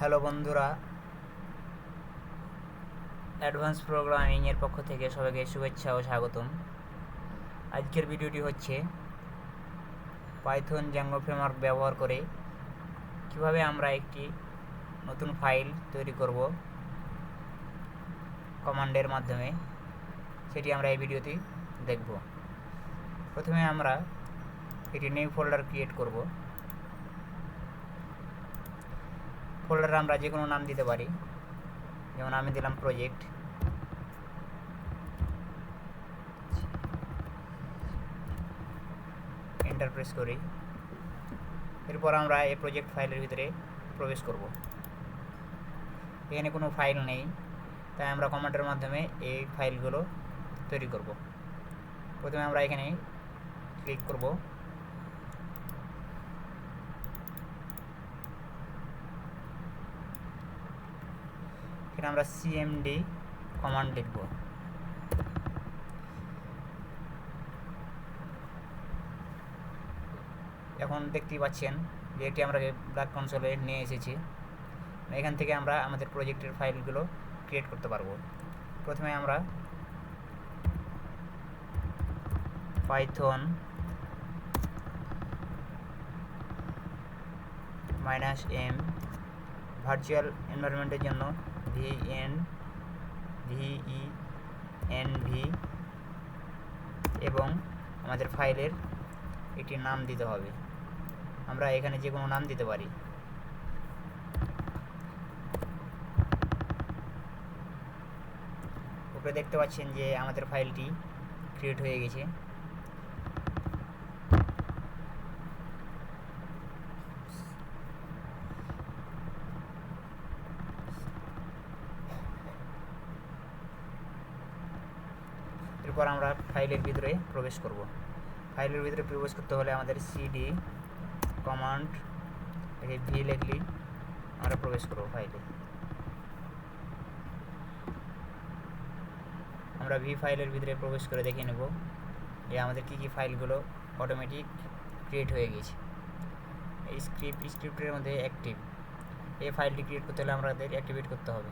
Hello বন্ধুরা, advance programming এর পক্ষ থেকে সবাইকে শুভেচ্ছা ও স্বাগতম। আজকের ভিডিওটি হচ্ছে পাইথন জ্যাঙ্গো ফ্রেমওয়ার্ক ব্যবহার করে কিভাবে আমরা একটি নতুন ফাইল তৈরি করব কমান্ডের মাধ্যমে, সেটি আমরা এই ভিডিওতে দেখব। প্রথমে আমরা একটি নিউ ফোল্ডার ক্রিয়েট করব। ফোল্ডারে আমরা যে কোনো নাম দিতে পারি, যেমন আমি দিলাম প্রজেক্ট। এন্টার প্রেস করি। এরপর আমরা এই প্রজেক্ট ফাইলের ভিতরে প্রবেশ করব। এখানে কোনো ফাইল নেই, তাই আমরা কমান্ডের মাধ্যমে এই ফাইলগুলো তৈরি করব। প্রথমে আমরা এখানে ক্লিক করব। এখানে আমরা সিএমডি কমান্ড লিখব। এখন দেখতেই পাচ্ছেন যে এটি আমরা ব্ল্যাক কনসোলে নিয়ে এসেছি। এখান থেকে আমরা আমাদের প্রজেক্টের ফাইলগুলো ক্রিয়েট করতে পারবো। প্রথমে আমরা পাইথন -m ভার্চুয়াল এনভায়রনমেন্টের জন্য venv এবং আমাদের ফাইলের একটি নাম দিতে হবে। আমরা এখানে যে কোনো নাম দিতে পারি। উপরে দেখতে পাচ্ছেন যে আমাদের ফাইলটি ক্রিয়েট হয়ে গেছে। এরপর আমরা ফাইলের ভিতরে প্রবেশ করব। ফাইলের ভিতরে প্রবেশ করতে হলে আমাদের সিডি কমান্ড ভি লিখলি আমরা প্রবেশ করব ফাইলে। আমরা ভি ফাইলের ভিতরে প্রবেশ করে দেখে নেব যে আমাদের কী কী ফাইলগুলো অটোমেটিক ক্রিয়েট হয়ে গেছে। এই স্ক্রিপ্টের মধ্যে অ্যাক্টিভ, এই ফাইলটি ক্রিয়েট করতে হলে আমাদের অ্যাক্টিভেট করতে হবে।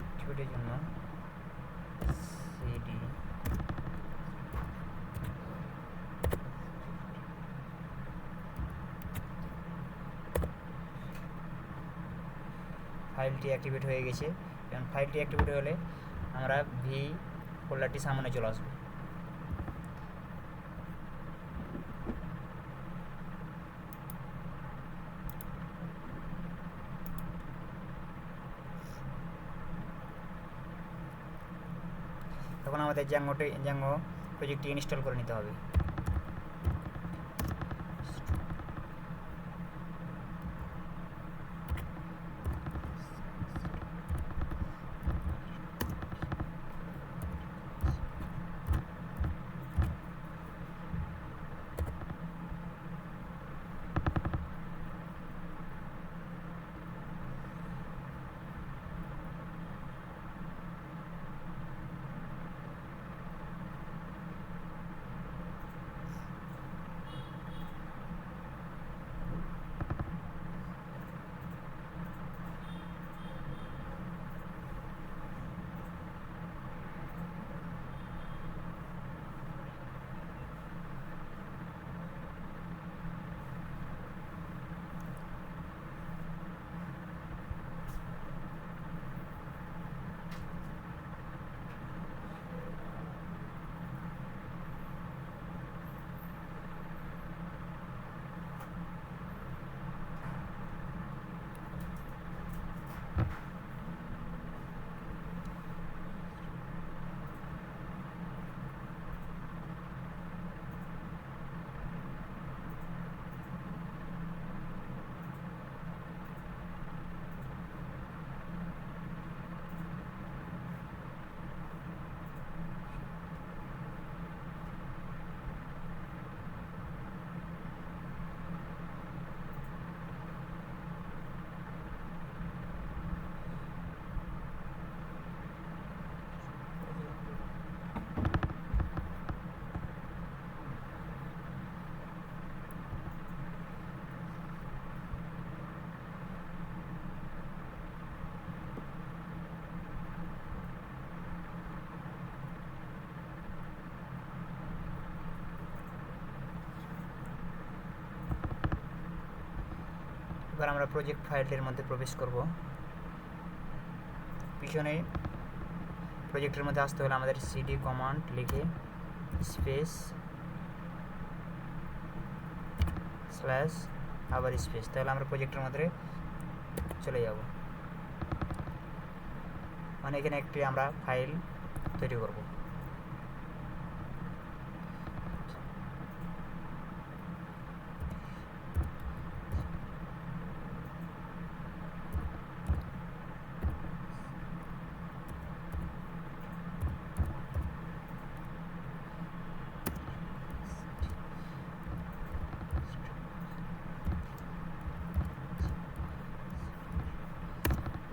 অ্যাক্টিভেটের জন্য সিডি ফাইলটি অ্যাক্টিভেট হয়ে গেছে। এবং ফাইলটি অ্যাক্টিভেট হলে আমরা ভি ফোল্ডারটি সামনে চলে আসবে। তখন আমাদের জ্যাঙ্গো প্রজেক্টটি ইনস্টল করে নিতে হবে। এবার আমরা প্রজেক্ট ফাইলটির মধ্যে প্রবেশ করব। পিছনে প্রজেক্টের মধ্যে আসতে হলে আমাদের সিডি কমান্ড লিখে স্পেস স্ল্যাশ আবার স্পেস, তাহলে আমরা প্রজেক্টের মধ্যে চলে যাব। মানে এখানে একটি আমরা ফাইল তৈরি করব।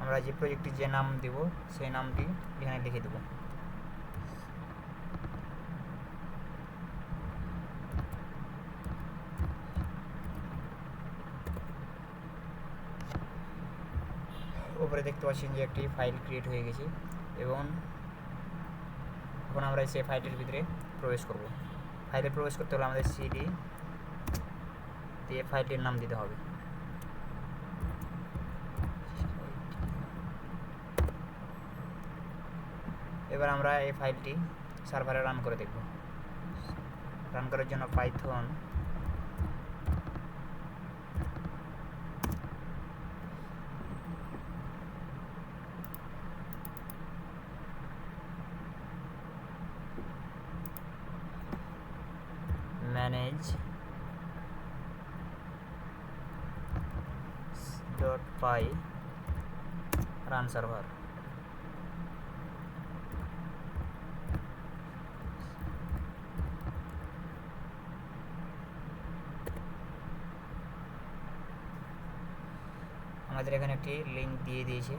আমরা যে প্রজেক্টটির যে নাম দেব সেই নামটি এখানে লিখে দেব। উপরে দেখতে পাচ্ছেন যে একটি ফাইল ক্রিয়েট হয়ে গেছে এবং এখন আমরা সেই ফাইলটির ভিতরে প্রবেশ করব। ফাইলে প্রবেশ করতে হলে আমাদের সিডি দিয়ে ফাইলটির নাম দিতে হবে। এবার আমরা এই ফাইলটি সার্ভারে রান করে দেখব। রান করার জন্য পাইথন manage.py run server। আমাদের এখানে একটি লিঙ্ক দিয়ে দিয়েছে,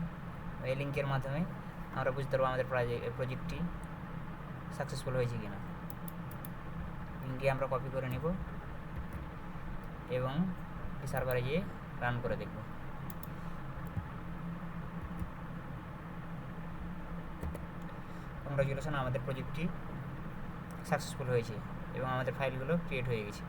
এই লিঙ্কের মাধ্যমে আমরা বুঝতে পারবো আমাদের প্রজেক্টটি সাকসেসফুল হয়েছে কিনা। লিঙ্কে আমরা কপি করে নিব এবং সার্ভারে গিয়ে রান করে দেখব। কংগ্রাচুলেশন, আমাদের প্রজেক্টটি সাকসেসফুল হয়েছে এবং আমাদের ফাইলগুলো ক্রিয়েট হয়ে গেছে।